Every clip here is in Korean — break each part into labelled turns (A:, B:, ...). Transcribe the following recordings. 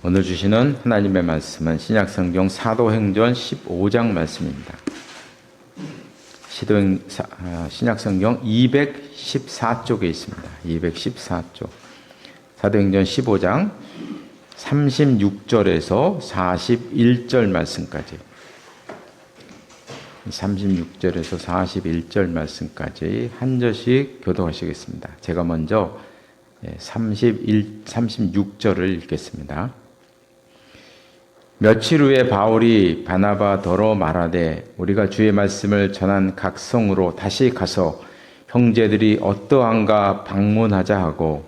A: 오늘 주시는 하나님의 말씀은 신약성경 사도행전 15장 말씀입니다. 신약성경 214쪽에 있습니다. 214쪽. 사도행전 15장 36절에서 41절 말씀까지. 36절에서 41절 말씀까지 한 절씩 교독하시겠습니다. 제가 먼저 36절을 읽겠습니다. 며칠 후에 바울이 바나바더러 말하되 우리가 주의 말씀을 전한 각 성으로 다시 가서 형제들이 어떠한가 방문하자 하고,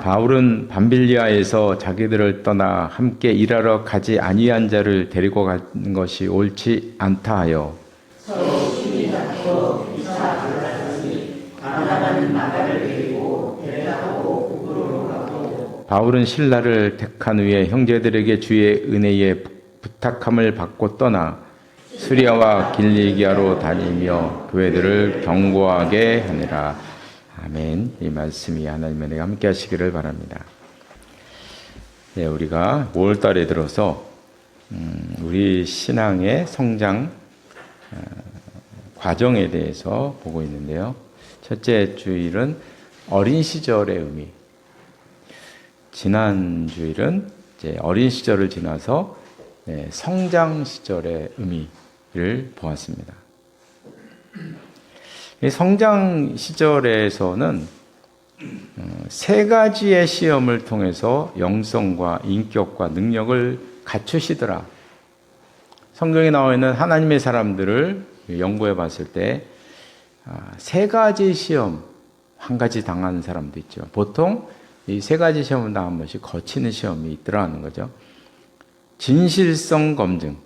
A: 바울은 밤빌리아에서 자기들을 떠나 함께 일하러 가지 아니한 자를 데리고 가는 것이 옳지 않다 하여 바울은 신라를 택한 후에 형제들에게 주의 은혜에 부탁함을 받고 떠나 수리아와 길리기아로 다니며 교회들을 경고하게 하니라. 아멘. 이 말씀이 하나님의 은혜가 함께 하시기를 바랍니다. 네, 우리가 5월달에 들어서 우리 신앙의 성장 과정에 대해서 보고 있는데요. 첫째 주일은 어린 시절의 의미. 지난 주일은 이제 어린 시절을 지나서 성장 시절의 의미를 보았습니다. 이 성장 시절에서는 세 가지의 시험을 통해서 영성과 인격과 능력을 갖추시더라. 성경에 나와 있는 하나님의 사람들을 연구해 봤을 때 세 가지 시험, 한 가지 당하는 사람도 있죠. 보통 이 세 가지 시험을 다 한 번씩 거치는 시험이 있더라는 거죠. 진실성 검증,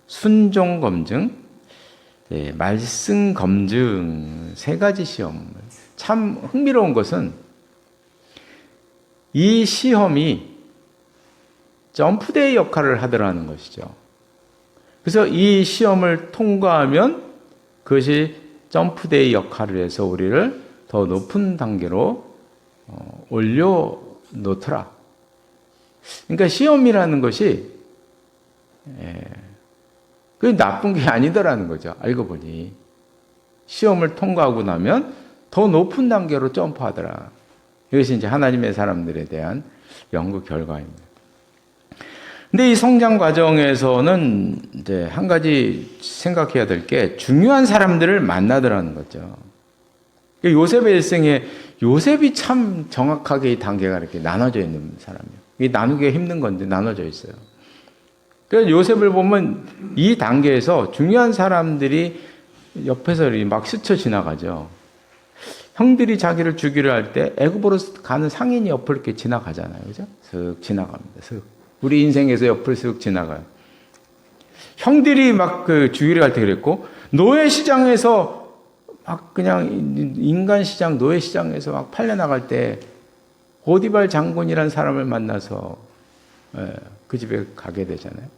A: 순종 검증, 말씀 검증, 세 가지 시험. 참 흥미로운 것은 이 시험이 점프대의 역할을 하더라는 것이죠. 그래서 이 시험을 통과하면 그것이 점프대의 역할을 해서 우리를 더 높은 단계로 올려놓더라. 그러니까 시험이라는 것이 그게 나쁜 게 아니더라는 거죠. 알고 보니 시험을 통과하고 나면 더 높은 단계로 점프하더라. 이것이 이제 하나님의 사람들에 대한 연구 결과입니다. 근데 이 성장 과정에서는 이제 한 가지 생각해야 될 게 중요한 사람들을 만나더라는 거죠. 요셉의 일생에 요셉이 참 정확하게 이 단계가 이렇게 나눠져 있는 사람이에요. 이게 나누기가 힘든 건데 나눠져 있어요. 그래서 요셉을 보면 이 단계에서 중요한 사람들이 옆에서 막 스쳐 지나가죠. 형들이 자기를 죽이려 할 때 애굽으로 가는 상인이 옆을 이렇게 지나가잖아요. 그죠? 슥 지나갑니다. 슥. 우리 인생에서 옆을 슥 지나가요. 형들이 막 죽이려 할 때 그랬고, 노예 시장에서 막 그냥 인간 시장, 노예 시장에서 막 팔려나갈 때 보디발 장군이라는 사람을 만나서 그 집에 가게 되잖아요.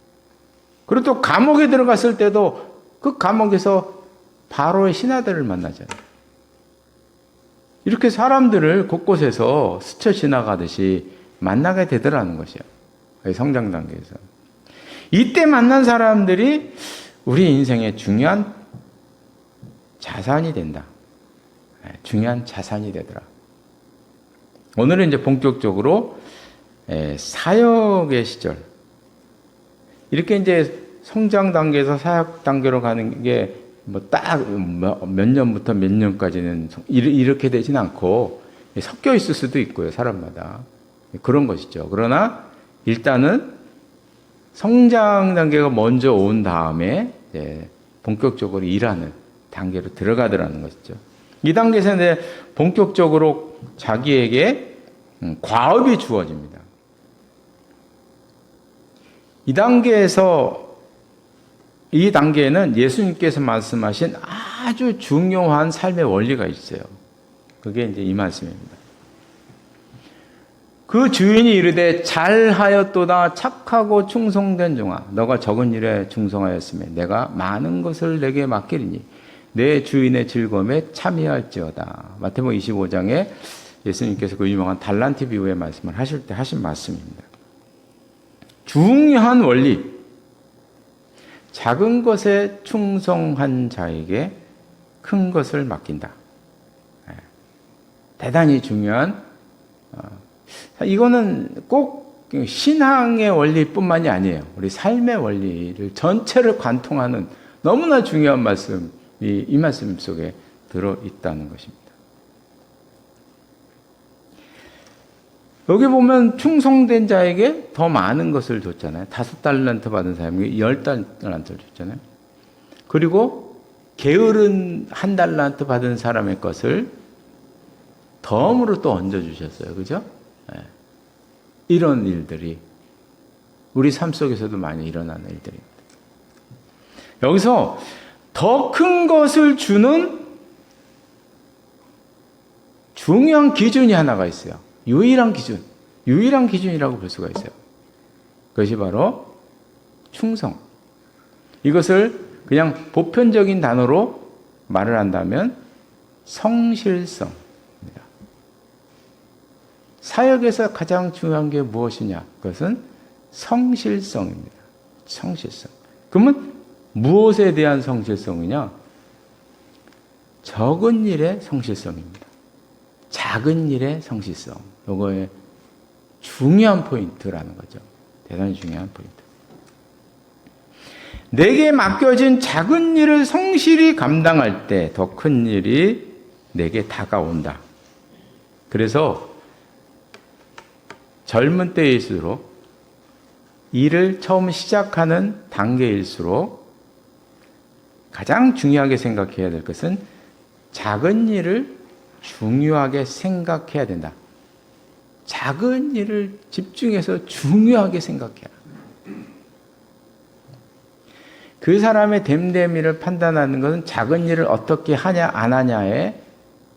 A: 그리고 또 감옥에 들어갔을 때도 그 감옥에서 바로의 신하들을 만나잖아요. 이렇게 사람들을 곳곳에서 스쳐 지나가듯이 만나게 되더라는 것이에요. 성장 단계에서. 이때 만난 사람들이 우리 인생의 중요한 자산이 된다. 중요한 자산이 되더라. 오늘은 이제 본격적으로 사역의 시절. 이렇게 이제 성장 단계에서 사역 단계로 가는 게 뭐 딱 몇 년부터 몇 년까지는 이렇게 되진 않고 섞여 있을 수도 있고요. 사람마다. 그런 것이죠. 그러나 일단은 성장 단계가 먼저 온 다음에 본격적으로 일하는 단계로 들어가더라는 것이죠. 이 단계에서 이제 본격적으로 자기에게 과업이 주어집니다. 이 단계에는 예수님께서 말씀하신 아주 중요한 삶의 원리가 있어요. 그게 이제 이 말씀입니다. 그 주인이 이르되 잘하였도다 착하고 충성된 종아 너가 적은 일에 충성하였으며 내가 많은 것을 내게 맡기리니 내 주인의 즐거움에 참여할지어다. 마태복음 25장에 예수님께서 그 유명한 달란트 비유의 말씀을 하실 때 하신 말씀입니다. 중요한 원리. 작은 것에 충성한 자에게 큰 것을 맡긴다. 대단히 중요한, 이거는 꼭 신앙의 원리뿐만이 아니에요. 우리 삶의 원리를 전체를 관통하는 너무나 중요한 말씀이 이 말씀 속에 들어있다는 것입니다. 여기 보면 충성된 자에게 더 많은 것을 줬잖아요. 5달란트 받은 사람에게 10달란트를 줬잖아요. 그리고 게으른 1달란트 받은 사람의 것을 덤으로 또 얹어주셨어요. 그죠? 네. 이런 일들이 우리 삶 속에서도 많이 일어나는 일들입니다. 여기서 더 큰 것을 주는 중요한 기준이 하나가 있어요. 유일한 기준이라고 볼 수가 있어요. 그것이 바로 충성. 이것을 그냥 보편적인 단어로 말을 한다면 성실성입니다. 사역에서 가장 중요한 게 무엇이냐? 그것은 성실성입니다. 성실성. 그러면 무엇에 대한 성실성이냐? 적은 일의 성실성입니다. 작은 일의 성실성. 요거의 중요한 포인트라는 거죠. 대단히 중요한 포인트. 내게 맡겨진 작은 일을 성실히 감당할 때 더 큰 일이 내게 다가온다. 그래서 젊은 때일수록 일을 처음 시작하는 단계일수록 가장 중요하게 생각해야 될 것은 작은 일을 중요하게 생각해야 된다. 작은 일을 집중해서 중요하게 생각해라. 그 사람의 됨됨이를 판단하는 것은 작은 일을 어떻게 하냐 안 하냐에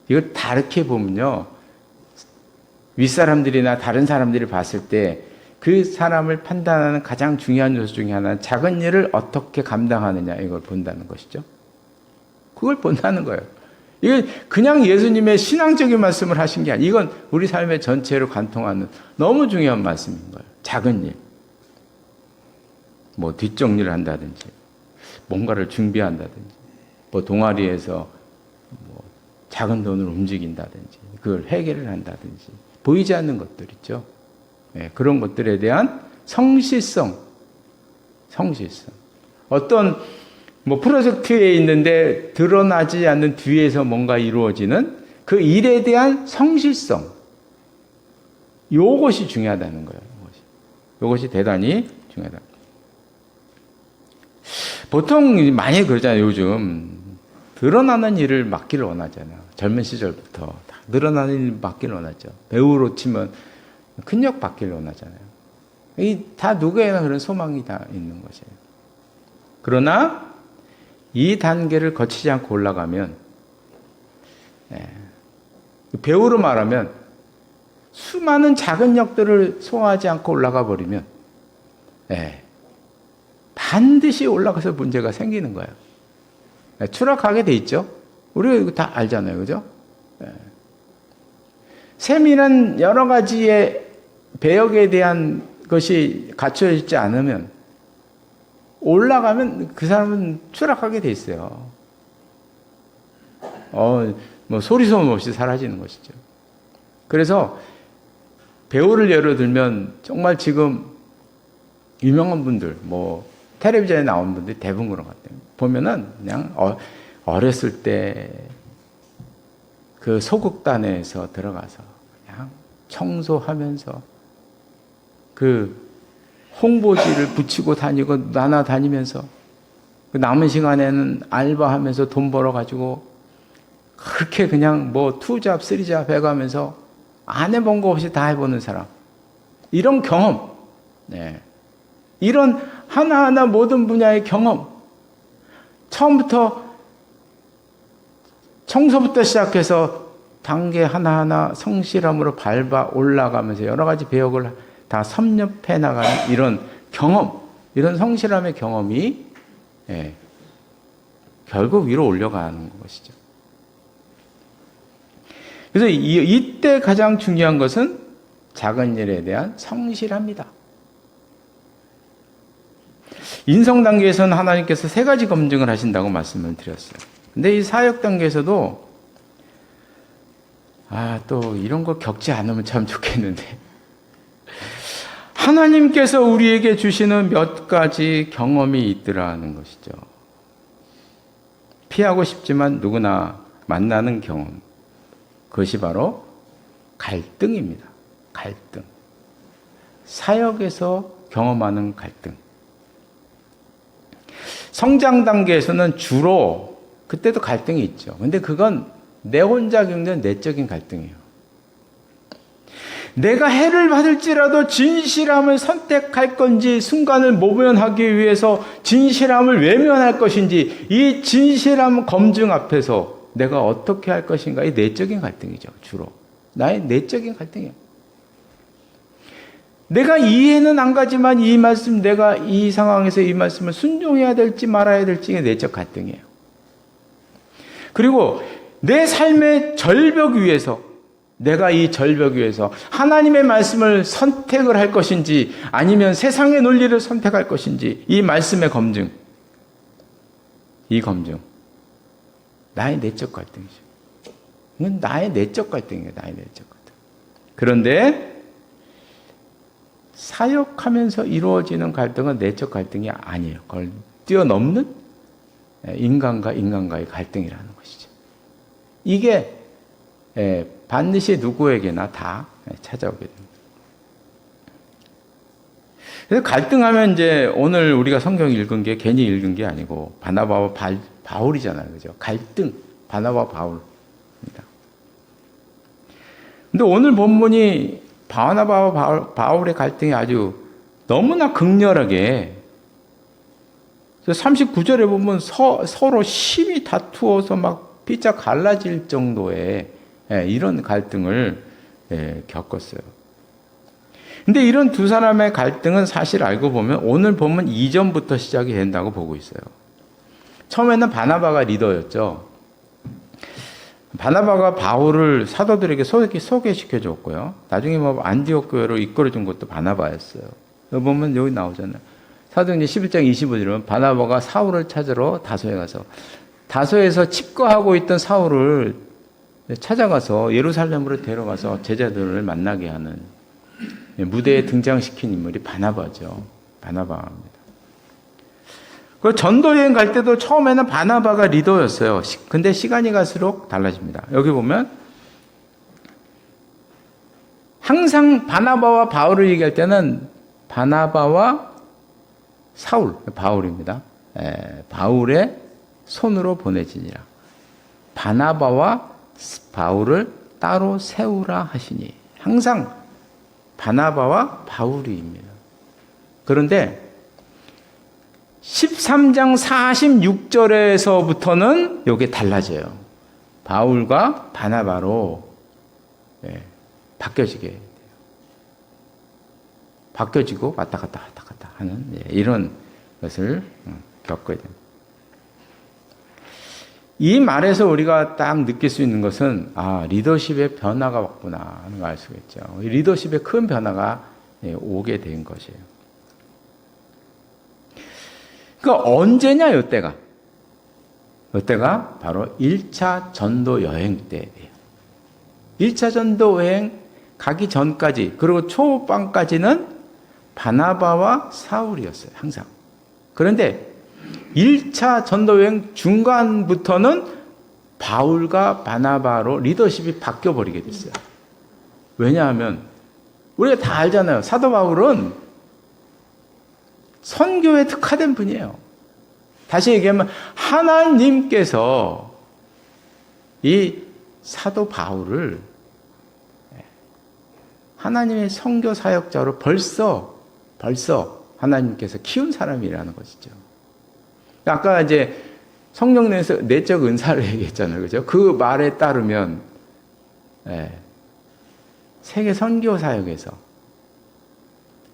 A: 이걸 다르게 보면요. 윗사람들이나 다른 사람들이 봤을 때 그 사람을 판단하는 가장 중요한 요소 중에 하나는 작은 일을 어떻게 감당하느냐 이걸 본다는 것이죠. 그걸 본다는 거예요. 이게 그냥 예수님의 신앙적인 말씀을 하신 게 아니에요. 이건 우리 삶의 전체를 관통하는 너무 중요한 말씀인 거예요. 작은 일. 뭐 뒷정리를 한다든지 뭔가를 준비한다든지 뭐 동아리에서 뭐 작은 돈을 움직인다든지 그걸 해결을 한다든지 보이지 않는 것들 있죠. 네, 그런 것들에 대한 성실성. 어떤 뭐 프로젝트에 있는데 드러나지 않는 뒤에서 뭔가 이루어지는 그 일에 대한 성실성. 요것이 중요하다는 거예요. 요것이 대단히 중요하다. 보통 많이 그러잖아요. 요즘 드러나는 일을 맡기를 원하잖아요. 젊은 시절부터 다 드러나는 일 맡기를 원하죠. 배우로 치면 큰 역 받기를 원하잖아요. 이 다 누구에나 그런 소망이 다 있는 것이에요. 그러나 이 단계를 거치지 않고 올라가면 배우로 말하면 수많은 작은 역들을 소화하지 않고 올라가 버리면 반드시 올라가서 문제가 생기는 거예요. 추락하게 돼 있죠. 우리가 이거 다 알잖아요. 그죠? 세밀한 여러 가지의 배역에 대한 것이 갖춰져 있지 않으면 올라가면 그 사람은 추락하게 돼 있어요. 뭐 소리소문 없이 사라지는 것이죠. 그래서 배우를 예로 들면 정말 지금 유명한 분들, 뭐 텔레비전에 나온 분들이 대부분 그런 것 같아요. 보면은 그냥 어렸을 때 그 소극단에서 들어가서 그냥 청소하면서 그 홍보지를 붙이고 다니고 나눠다니면서 남은 시간에는 알바하면서 돈 벌어가지고 그렇게 그냥 뭐 투잡, 쓰리잡 해가면서 안 해본 거 없이 다 해보는 사람. 이런 경험, 이런 하나하나 모든 분야의 경험. 처음부터 청소부터 시작해서 단계 하나하나 성실함으로 밟아 올라가면서 여러 가지 배역을 다 섭렵해 나가는 이런 경험, 이런 성실함의 경험이 결국 위로 올려가는 것이죠. 그래서 이때 가장 중요한 것은 작은 일에 대한 성실합니다. 인성 단계에서는 하나님께서 세 가지 검증을 하신다고 말씀을 드렸어요. 근데 이 사역 단계에서도 또 이런 거 겪지 않으면 참 좋겠는데 하나님께서 우리에게 주시는 몇 가지 경험이 있더라는 것이죠. 피하고 싶지만 누구나 만나는 경험. 그것이 바로 갈등입니다. 갈등. 사역에서 경험하는 갈등. 성장 단계에서는 주로 그때도 갈등이 있죠. 근데 그건 내 혼자 겪는 내적인 갈등이에요. 내가 해를 받을지라도 진실함을 선택할 건지 순간을 모면하기 위해서 진실함을 외면할 것인지 이 진실함 검증 앞에서 내가 어떻게 할 것인가 이 내적인 갈등이죠. 주로. 나의 내적인 갈등이에요. 내가 이해는 안 가지만 이 말씀 내가 이 상황에서 이 말씀을 순종해야 될지 말아야 될지 내적 갈등이에요. 그리고 내 삶의 절벽 위에서 내가 이 절벽 위에서 하나님의 말씀을 선택을 할 것인지 아니면 세상의 논리를 선택할 것인지 이 말씀의 검증. 이 검증. 나의 내적 갈등이죠. 이건 나의 내적 갈등이에요. 나의 내적 갈등. 그런데 사역하면서 이루어지는 갈등은 내적 갈등이 아니에요. 그걸 뛰어넘는 인간과 인간과의 갈등이라는 것이죠. 이게 반드시 누구에게나 다 찾아오게 됩니다. 그래서 갈등하면 이제 오늘 우리가 성경 읽은 게 괜히 읽은 게 아니고 바나바와 바울이잖아요. 그죠? 갈등. 바나바와 바울입니다. 근데 오늘 본문이 바나바와 바울의 갈등이 아주 너무나 극렬하게 39절에 보면 서로 심히 다투어서 막 피자 갈라질 정도의 이런 갈등을 겪었어요. 근데 이런 두 사람의 갈등은 사실 알고 보면 오늘 보면 이전부터 시작이 된다고 보고 있어요. 처음에는 바나바가 리더였죠. 바나바가 바울을 사도들에게 소개시켜 줬고요. 나중에 뭐 안디옥 교회로 이끌어 준 것도 바나바였어요. 여기 보면 여기 나오잖아요. 사도행전 11장 25절은 바나바가 사울을 찾으러 다소에 가서 다소에서 칩거하고 있던 사울을 찾아가서 예루살렘으로 데려가서 제자들을 만나게 하는 무대에 등장시킨 인물이 바나바죠. 바나바입니다. 그리고 전도 여행 갈 때도 처음에는 바나바가 리더였어요. 근데 시간이 갈수록 달라집니다. 여기 보면 항상 바나바와 바울을 얘기할 때는 바나바와 사울, 바울입니다. 바울의 손으로 보내지니라. 바나바와 바울을 따로 세우라 하시니. 항상 바나바와 바울이입니다. 그런데 13장 46절에서부터는 이게 달라져요. 바울과 바나바로 바뀌어지게 돼요. 바뀌어지고 왔다 갔다 하는 이런 것을 겪어야 됩니다. 이 말에서 우리가 딱 느낄 수 있는 것은 리더십의 변화가 왔구나 하는 걸 알 수가 있죠. 리더십의 큰 변화가 오게 된 것이에요. 그러니까 언제냐 이때가 바로 1차 전도 여행 때예요. 1차 전도 여행 가기 전까지 그리고 초반까지는 바나바와 사울이었어요. 항상. 그런데 1차 전도 여행 중간부터는 바울과 바나바로 리더십이 바뀌어버리게 됐어요. 왜냐하면 우리가 다 알잖아요. 사도 바울은 선교에 특화된 분이에요. 다시 얘기하면 하나님께서 이 사도 바울을 하나님의 선교 사역자로 벌써 하나님께서 키운 사람이라는 것이죠. 아까 이제 성령 내에서 내적 은사를 얘기했잖아요. 그죠? 그 말에 따르면 세계 선교 사역에서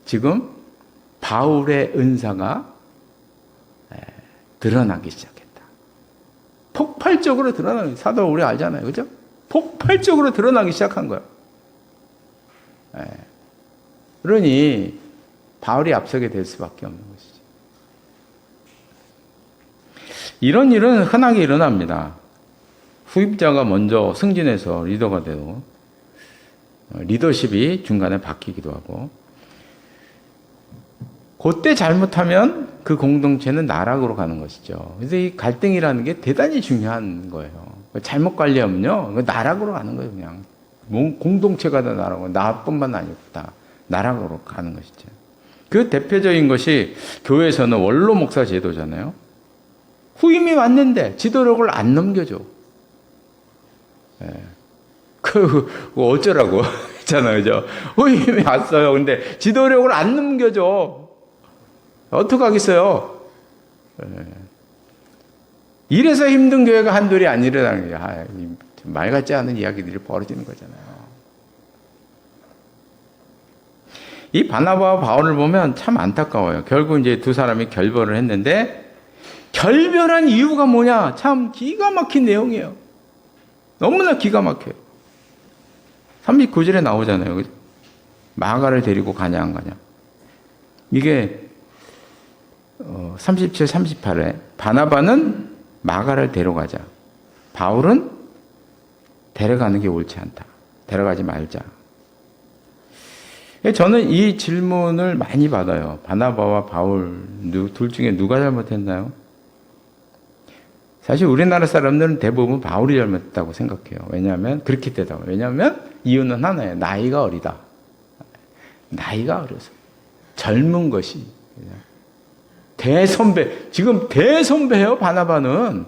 A: 지금 바울의 은사가 드러나기 시작했다. 폭발적으로 드러나는 사도 우리 알잖아요. 그죠? 폭발적으로 드러나기 시작한 거예요. 예. 그러니 바울이 앞서게 될 수밖에 없는 것이죠. 이런 일은 흔하게 일어납니다. 후임자가 먼저 승진해서 리더가 되고 리더십이 중간에 바뀌기도 하고 그때 잘못하면 그 공동체는 나락으로 가는 것이죠. 그래서 이 갈등이라는 게 대단히 중요한 거예요. 잘못 관리하면요 나락으로 가는 거예요. 그냥 공동체가 다 나락으로, 나뿐만 아니고 다 나락으로 가는 것이죠. 그 대표적인 것이 교회에서는 원로 목사 제도잖아요. 후임이 왔는데 지도력을 안 넘겨줘. 예. 그 어쩌라고 했잖아요, 그죠? 후임이 왔어요. 근데 지도력을 안 넘겨줘. 어떡하겠어요? 예. 이래서 힘든 교회가 한둘이 아니라는 게 말 같지 않은 이야기들이 벌어지는 거잖아요. 이 바나바와 바울을 보면 참 안타까워요. 결국 이제 두 사람이 결별을 했는데 결별한 이유가 뭐냐? 참 기가 막힌 내용이에요. 너무나 기가 막혀요. 39절에 나오잖아요. 마가를 데리고 가냐 안 가냐. 이게 37, 38에 바나바는 마가를 데려가자. 바울은 데려가는 게 옳지 않다. 데려가지 말자. 저는 이 질문을 많이 받아요. 바나바와 바울 둘 중에 누가 잘못했나요? 사실 우리나라 사람들은 대부분 바울이 잘못했다고 생각해요. 왜냐하면 그렇게 대답해요. 왜냐하면 이유는 하나예요. 나이가 어리다. 나이가 어려서. 젊은 것이. 대선배. 지금 대선배예요. 바나바는.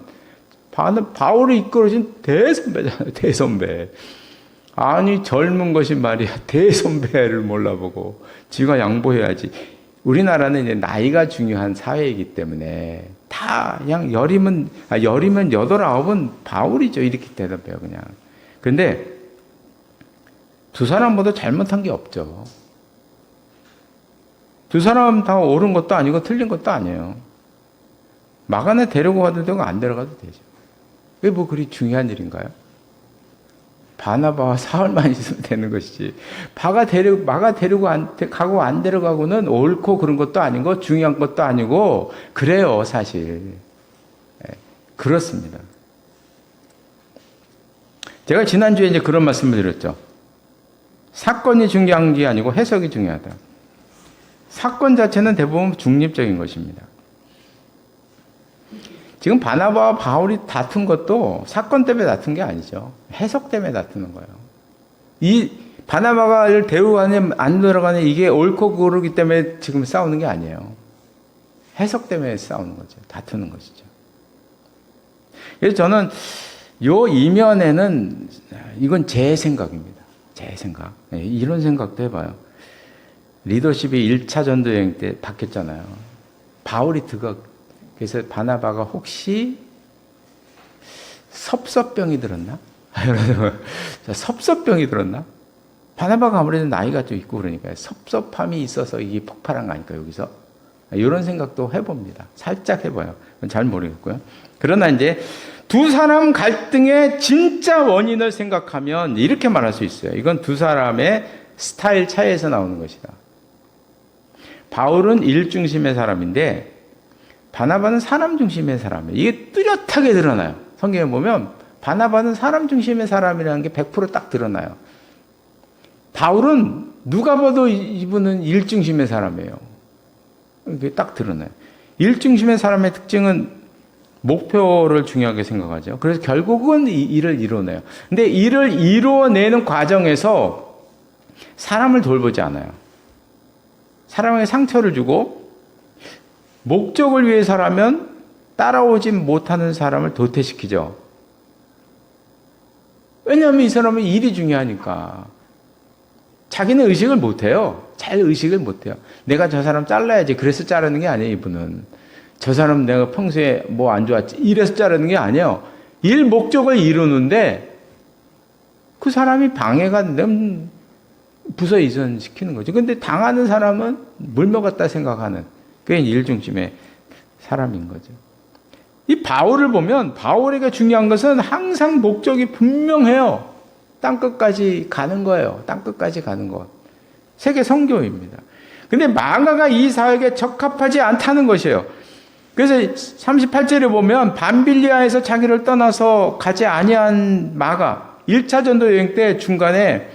A: 바울이 이끌어진 대선배잖아요. 대선배. 아니 젊은 것이 말이야 대선배를 몰라보고 지가 양보해야지. 우리나라는 이제 나이가 중요한 사회이기 때문에 다 그냥 열이면 8, 9은 바울이죠. 이렇게 대답해요 그냥. 근데 두 사람 모두 잘못한 게 없죠. 두 사람 다 옳은 것도 아니고 틀린 것도 아니에요. 마가네 데리고 가도 되고 안 데려가도 되죠. 그게 뭐 그리 중요한 일인가요? 바나바와 사울만 있으면 되는 것이지. 마가 데리고 가고 안 데려가고는 옳고 그런 것도 아니고 중요한 것도 아니고 그래요 사실. 그렇습니다. 제가 지난주에 이제 그런 말씀을 드렸죠. 사건이 중요한 게 아니고 해석이 중요하다. 사건 자체는 대부분 중립적인 것입니다. 지금 바나바와 바울이 다툰 것도 사건 때문에 다툰 게 아니죠. 해석 때문에 다투는 거예요. 이 바나바가 데려가냐 안 데려가냐 이게 옳고 그르기 때문에 지금 싸우는 게 아니에요. 해석 때문에 싸우는 거죠. 다투는 것이죠. 그래서 저는 요 이면에는 이건 제 생각입니다. 제 생각. 이런 생각도 해봐요. 리더십이 1차 전도여행 때 바뀌었잖아요. 바울이 그래서 바나바가 혹시 섭섭병이 들었나? 섭섭병이 들었나? 바나바가 아무래도 나이가 좀 있고 그러니까 섭섭함이 있어서 이게 폭발한 거 아닐까 여기서? 이런 생각도 해봅니다. 살짝 해봐요. 잘 모르겠고요. 그러나 이제 두 사람 갈등의 진짜 원인을 생각하면 이렇게 말할 수 있어요. 이건 두 사람의 스타일 차이에서 나오는 것이다. 바울은 일 중심의 사람인데 바나바는 사람 중심의 사람이에요. 이게 뚜렷하게 드러나요. 성경에 보면 바나바는 사람 중심의 사람이라는 게 100% 드러나요. 바울은 누가 봐도 이분은 일 중심의 사람이에요. 이게 딱 드러나요. 일 중심의 사람의 특징은 목표를 중요하게 생각하죠. 그래서 결국은 이 일을 이뤄내요. 근데 일을 이루어내는 과정에서 사람을 돌보지 않아요. 사람에게 상처를 주고 목적을 위해서라면 따라오지 못하는 사람을 도태시키죠. 왜냐하면 이 사람은 일이 중요하니까. 자기는 의식을 못해요. 잘 의식을 못해요. 내가 저 사람 잘라야지. 그래서 자르는 게 아니에요, 이분은. 저 사람 내가 평소에 뭐 안 좋았지. 이래서 자르는 게 아니에요. 일 목적을 이루는데 그 사람이 방해가 되면 부서 이전시키는 거죠. 근데 당하는 사람은 물 먹었다 생각하는 그게 일 중심의 사람인 거죠. 이 바울을 보면 바울에게 중요한 것은 항상 목적이 분명해요. 땅끝까지 가는 거예요. 땅끝까지 가는 것. 세계 선교입니다. 근데 마가가 이 사역에 적합하지 않다는 것이에요. 그래서 38절에 보면 밤빌리아에서 자기를 떠나서 가지 아니한 마가 1차 전도 여행 때 중간에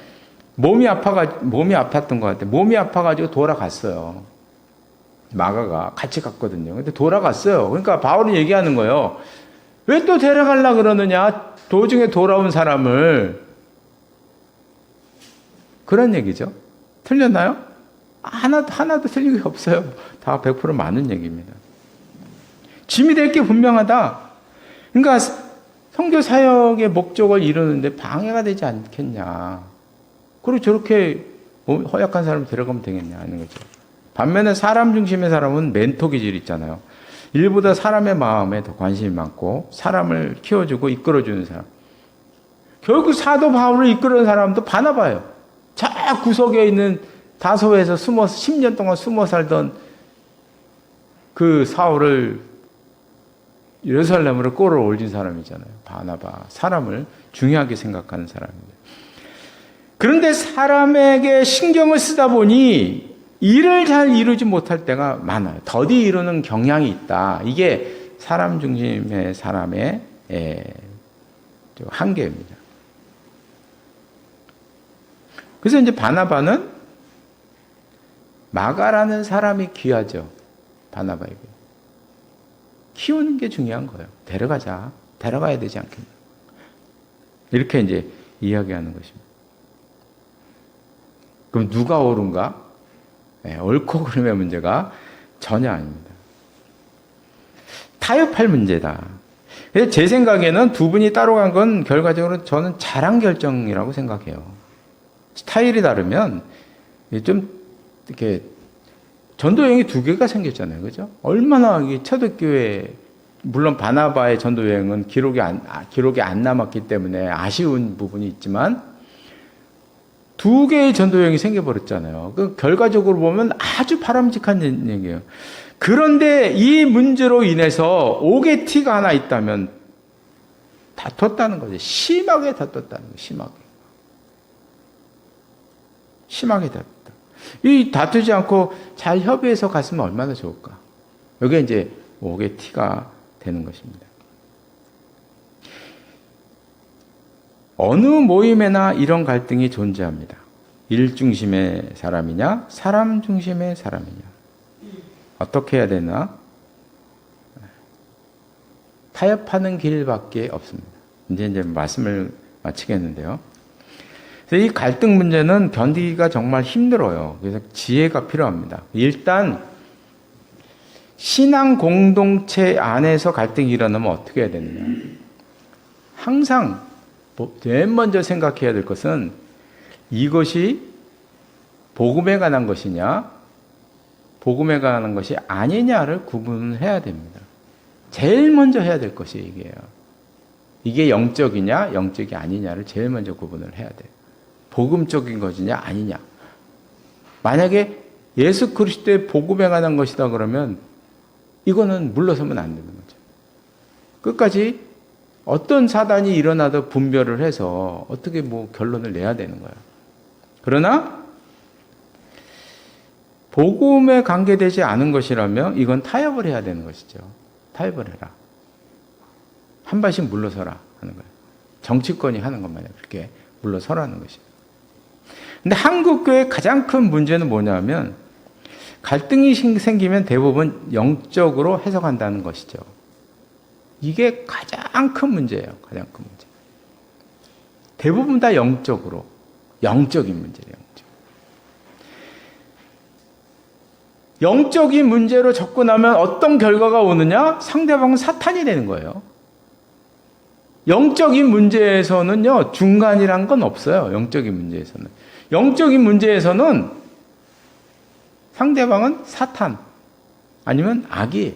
A: 몸이 아팠던 것 같아요. 몸이 아파가지고 돌아갔어요. 마가가 같이 갔거든요. 근데 돌아갔어요. 그러니까 바울이 얘기하는 거예요. 왜 또 데려가려고 그러느냐? 도중에 돌아온 사람을. 그런 얘기죠. 틀렸나요? 하나도 틀린 게 없어요. 다 100% 맞는 얘기입니다. 짐이 될 게 분명하다. 그러니까 선교 사역의 목적을 이루는데 방해가 되지 않겠냐. 그리고 저렇게 허약한 사람을 데려가면 되겠냐 하는 거죠. 반면에 사람 중심의 사람은 멘토 기질이 있잖아요. 일보다 사람의 마음에 더 관심이 많고 사람을 키워주고 이끌어주는 사람. 결국 사도 바울을 이끌어낸 사람도 바나바예요. 저 구석에 있는 다소에서 10년 동안 숨어 살던 그 사울을 예루살렘으로 끌어올린 사람이잖아요. 바나바. 사람을 중요하게 생각하는 사람입니다. 그런데 사람에게 신경을 쓰다 보니 일을 잘 이루지 못할 때가 많아요. 더디 이루는 경향이 있다. 이게 사람 중심의 사람의 한계입니다. 그래서 이제 바나바는 마가라는 사람이 귀하죠. 바나바에게. 키우는 게 중요한 거예요. 데려가야 되지 않겠나. 이렇게 이제 이야기하는 것입니다. 그럼 누가 옳은가? 옳고 그름의 문제가 전혀 아닙니다. 타협할 문제다. 제 생각에는 두 분이 따로 간 건 결과적으로 저는 잘한 결정이라고 생각해요. 스타일이 다르면 좀 이렇게 전도 여행이 두 개가 생겼잖아요. 그죠? 얼마나 초대교회, 물론 바나바의 전도 여행은 기록이 안 남았기 때문에 아쉬운 부분이 있지만 두 개의 전도 여행이 생겨버렸잖아요. 그 결과적으로 보면 아주 바람직한 얘기예요. 그런데 이 문제로 인해서 옥의 티가 하나 있다면 다퉜다는 거죠. 심하게 다퉜다는 거예요. 심하게 다퉜다. 이 다투지 않고 잘 협의해서 갔으면 얼마나 좋을까. 이게 이제 옥의 티가 되는 것입니다. 어느 모임에나 이런 갈등이 존재합니다. 일 중심의 사람이냐, 사람 중심의 사람이냐. 어떻게 해야 되나? 타협하는 길밖에 없습니다. 이제 말씀을 마치겠는데요. 그래서 이 갈등 문제는 견디기가 정말 힘들어요. 그래서 지혜가 필요합니다. 일단 신앙 공동체 안에서 갈등이 일어나면 어떻게 해야 되느냐. 항상 맨 먼저 생각해야 될 것은 이것이 복음에 관한 것이냐, 복음에 관한 것이 아니냐를 구분해야 됩니다. 제일 먼저 해야 될 것이 이게요. 이게 영적이냐, 영적이 아니냐를 제일 먼저 구분을 해야 돼요. 복음적인 것이냐, 아니냐. 만약에 예수 그리스도의 복음에 관한 것이다 그러면 이거는 물러서면 안 되는 거죠. 끝까지 어떤 사단이 일어나도 분별을 해서 어떻게 결론을 내야 되는 거야. 그러나 복음에 관계되지 않은 것이라면 이건 타협을 해야 되는 것이죠. 타협을 해라. 한 발씩 물러서라 하는 거예요. 정치권이 하는 것만요. 그렇게 물러서라는 것이에요. 근데 한국교회의 가장 큰 문제는 뭐냐면 갈등이 생기면 대부분 영적으로 해석한다는 것이죠. 이게 가장 큰 문제예요. 가장 큰 문제. 대부분 다 영적으로. 영적인 문제예요. 영적인 문제로 접근하면 어떤 결과가 오느냐? 상대방은 사탄이 되는 거예요. 영적인 문제에서는요, 중간이란 건 없어요. 영적인 문제에서는. 영적인 문제에서는 상대방은 사탄, 아니면 악이에요.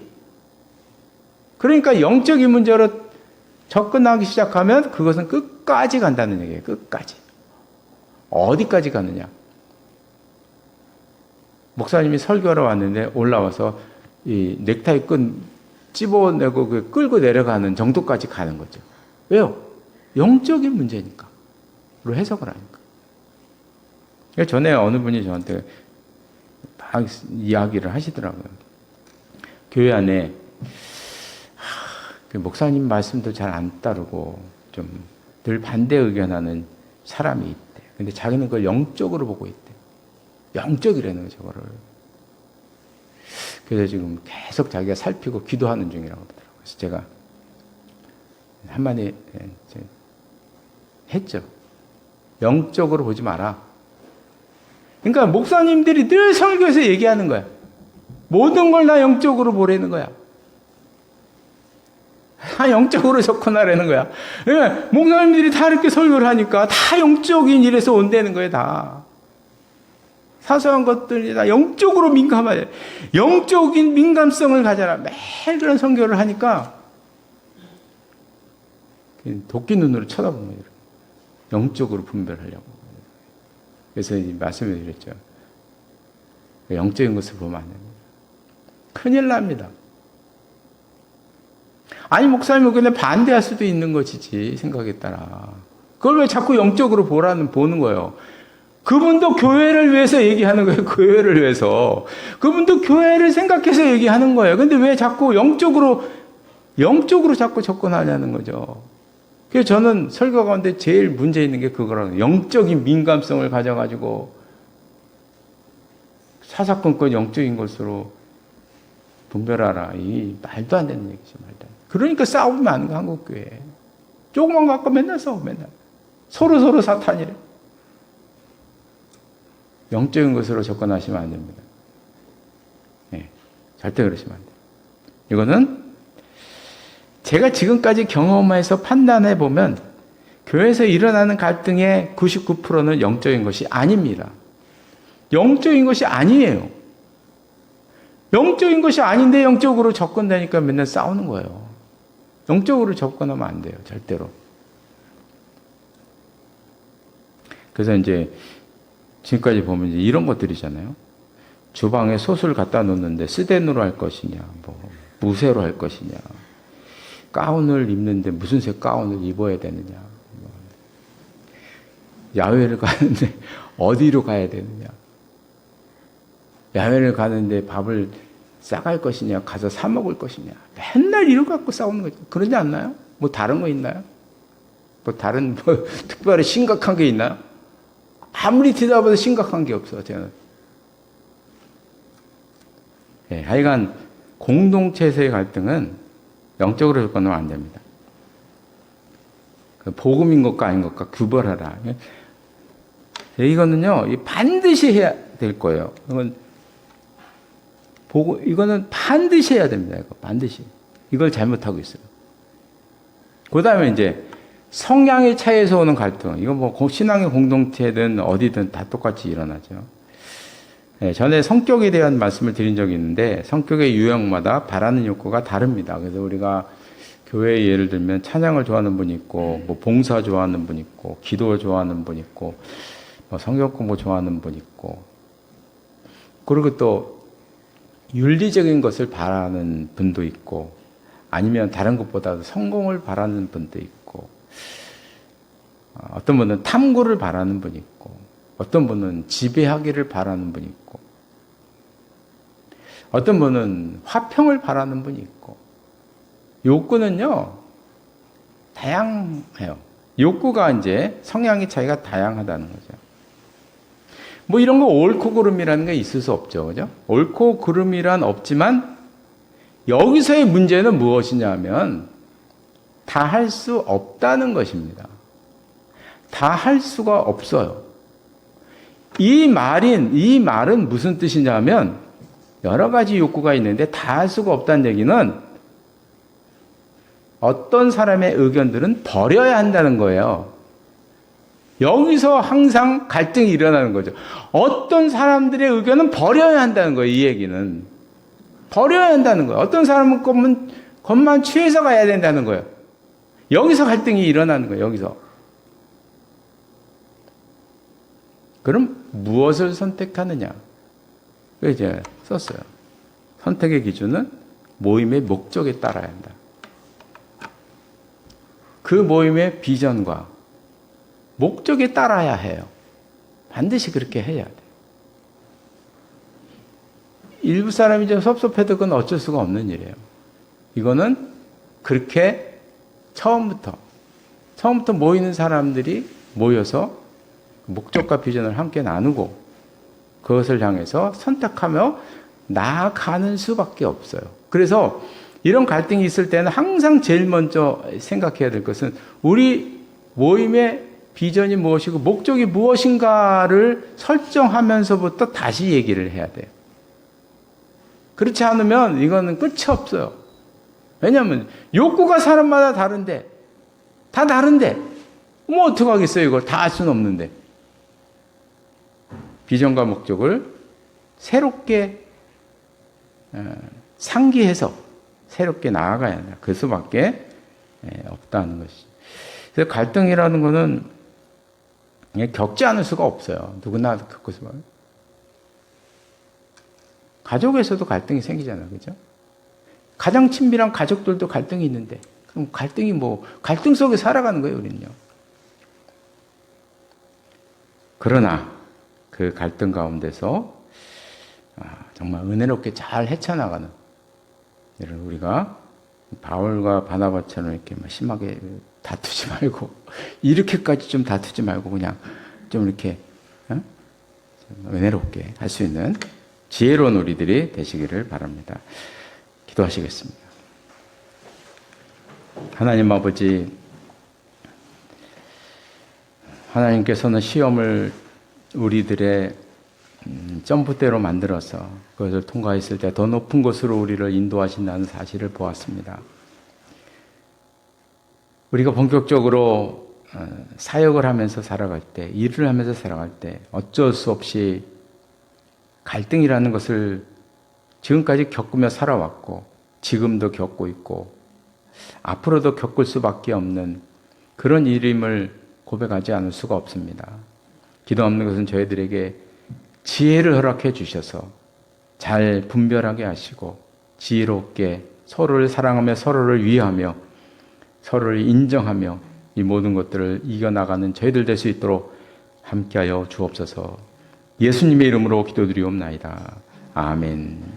A: 그러니까 영적인 문제로 접근하기 시작하면 그것은 끝까지 간다는 얘기예요. 끝까지. 어디까지 가느냐? 목사님이 설교하러 왔는데 올라와서 이 넥타이 끈 집어내고 끌고 내려가는 정도까지 가는 거죠. 왜요? 영적인 문제니까. 로 해석을 하니까. 전에 어느 분이 저한테 막 이야기를 하시더라고요. 교회 안에 목사님 말씀도 잘 안 따르고 좀 늘 반대 의견하는 사람이 있대. 근데 자기는 그걸 영적으로 보고 있대. 영적이라는 거죠, 저거를. 그래서 지금 계속 자기가 살피고 기도하는 중이라고 하더라고요. 그래서 제가 한마디 했죠. 영적으로 보지 마라. 그러니까 목사님들이 늘 설교에서 얘기하는 거야. 모든 걸 다 영적으로 보라는 거야. 다 영적으로 접근하라는 거야. 네, 목사님들이 다 이렇게 설교를 하니까 다 영적인 일에서 온다는 거예요, 다. 사소한 것들이 다 영적으로 민감하게, 영적인 민감성을 가져라. 매일 그런 설교를 하니까 도끼 눈으로 쳐다보는 거예요. 영적으로 분별하려고. 그래서 말씀을 드렸죠. 영적인 것을 보면 안 됩니다. 큰일 납니다. 아니, 목사님 의견에 반대할 수도 있는 것이지, 생각에 따라. 그걸 왜 자꾸 영적으로 보는 거예요? 그분도 교회를 위해서 얘기하는 거예요, 교회를 위해서. 그분도 교회를 생각해서 얘기하는 거예요. 근데 왜 자꾸 영적으로 자꾸 접근하냐는 거죠. 그래서 저는 설교 가운데 제일 문제 있는 게 그거라고요. 영적인 민감성을 가져가지고 사사건건 영적인 것으로 분별하라. 이 말도 안 되는 얘기죠, 말도 안 되는. 그러니까 싸움이 많은 거, 한국교회. 조금만 갖고 맨날 싸워, 맨날. 서로 사탄이래. 영적인 것으로 접근하시면 안 됩니다. 네, 절대 그러시면 안 돼요. 이거는 제가 지금까지 경험해서 판단해 보면 교회에서 일어나는 갈등의 99%는 영적인 것이 아닙니다. 영적인 것이 아니에요. 영적인 것이 아닌데 영적으로 접근되니까 맨날 싸우는 거예요. 영적으로 접근하면 안 돼요, 절대로. 그래서 이제 지금까지 보면 이제 이런 것들이잖아요. 주방에 솥을 갖다 놓는데 스덴으로 할 것이냐, 무쇠로 할 것이냐, 가운을 입는데 무슨 색 가운을 입어야 되느냐, 야외를 가는데 어디로 가야 되느냐, 야외를 가는데 밥을 싸갈 것이냐, 가서 사 먹을 것이냐, 맨날 이거 갖고 싸우는 거죠. 그러지 않나요? 뭐 다른 거 있나요? 다른 특별히 심각한 게 있나요? 아무리 뒤져봐도 심각한 게 없어, 저는. 예, 하여간 공동체에서의 갈등은 영적으로 접근하면 안 됩니다. 복음인 것과 아닌 것과 구별하라. 이거는요, 반드시 해야 될 거예요. 이거는 반드시 해야 됩니다. 이거 반드시. 이걸 잘못하고 있어요. 그 다음에 이제 성향의 차이에서 오는 갈등. 이건 뭐 신앙의 공동체든 어디든 다 똑같이 일어나죠. 네, 전에 성격에 대한 말씀을 드린 적이 있는데 성격의 유형마다 바라는 욕구가 다릅니다. 그래서 우리가 교회에 예를 들면 찬양을 좋아하는 분이 있고, 뭐 봉사 좋아하는 분이 있고, 기도 좋아하는 분이 있고, 뭐 성경 공부 좋아하는 분이 있고, 그리고 또 윤리적인 것을 바라는 분도 있고, 아니면 다른 것보다 성공을 바라는 분도 있고, 어떤 분은 탐구를 바라는 분이 있고, 어떤 분은 지배하기를 바라는 분이 있고, 어떤 분은 화평을 바라는 분이 있고, 욕구는요, 다양해요. 욕구가 이제 성향의 차이가 다양하다는 거죠. 뭐 이런 거 옳고 그름이라는 게 있을 수 없죠. 그죠? 옳고 그름이란 없지만 여기서의 문제는 무엇이냐 하면 다 할 수 없다는 것입니다. 다 할 수가 없어요. 이 말은 무슨 뜻이냐 하면 여러 가지 욕구가 있는데 다 할 수가 없다는 얘기는 어떤 사람의 의견들은 버려야 한다는 거예요. 여기서 항상 갈등이 일어나는 거죠. 어떤 사람들의 의견은 버려야 한다는 거예요. 이 얘기는. 버려야 한다는 거예요. 어떤 사람은 것만 취해서 가야 된다는 거예요. 여기서 갈등이 일어나는 거예요. 여기서. 그럼 무엇을 선택하느냐? 이제 썼어요. 선택의 기준은 모임의 목적에 따라야 한다. 그 모임의 비전과 목적에 따라야 해요. 반드시 그렇게 해야 돼. 일부 사람이 좀 섭섭해도 그건 어쩔 수가 없는 일이에요. 이거는 그렇게 처음부터 모이는 사람들이 모여서 목적과 비전을 함께 나누고 그것을 향해서 선택하며 나아가는 수밖에 없어요. 그래서 이런 갈등이 있을 때는 항상 제일 먼저 생각해야 될 것은 우리 모임의 비전이 무엇이고 목적이 무엇인가를 설정하면서부터 다시 얘기를 해야 돼요. 그렇지 않으면 이거는 끝이 없어요. 왜냐하면 욕구가 사람마다 다른데 다 다른데 뭐 어떡하겠어요. 이걸 다 알 수는 없는데. 비전과 목적을 새롭게 상기해서 새롭게 나아가야 한다. 그 수밖에 없다는 것이죠. 그래서 갈등이라는 것은 겪지 않을 수가 없어요. 누구나 겪을 수밖에. 가족에서도 갈등이 생기잖아요. 그죠? 가장 친밀한 가족들도 갈등이 있는데 그럼 갈등이 갈등 속에 살아가는 거예요. 우리는요. 그러나 그 갈등 가운데서 정말 은혜롭게 잘 헤쳐나가는 우리가 바울과 바나바처럼 이렇게 심하게 다투지 말고 이렇게까지 좀 다투지 말고 그냥 좀 이렇게 은혜롭게 할 수 있는 지혜로운 우리들이 되시기를 바랍니다. 기도하시겠습니다. 하나님 아버지, 하나님께서는 시험을 우리들의 점프대로 만들어서 그것을 통과했을 때 더 높은 곳으로 우리를 인도하신다는 사실을 보았습니다. 우리가 본격적으로 사역을 하면서 살아갈 때, 일을 하면서 살아갈 때 어쩔 수 없이 갈등이라는 것을 지금까지 겪으며 살아왔고 지금도 겪고 있고 앞으로도 겪을 수밖에 없는 그런 일임을 고백하지 않을 수가 없습니다. 기도 없는 것은 저희들에게 지혜를 허락해 주셔서 잘 분별하게 하시고 지혜롭게 서로를 사랑하며 서로를 위하며 서로를 인정하며 이 모든 것들을 이겨나가는 저희들 될 수 있도록 함께하여 주옵소서. 예수님의 이름으로 기도드리옵나이다. 아멘.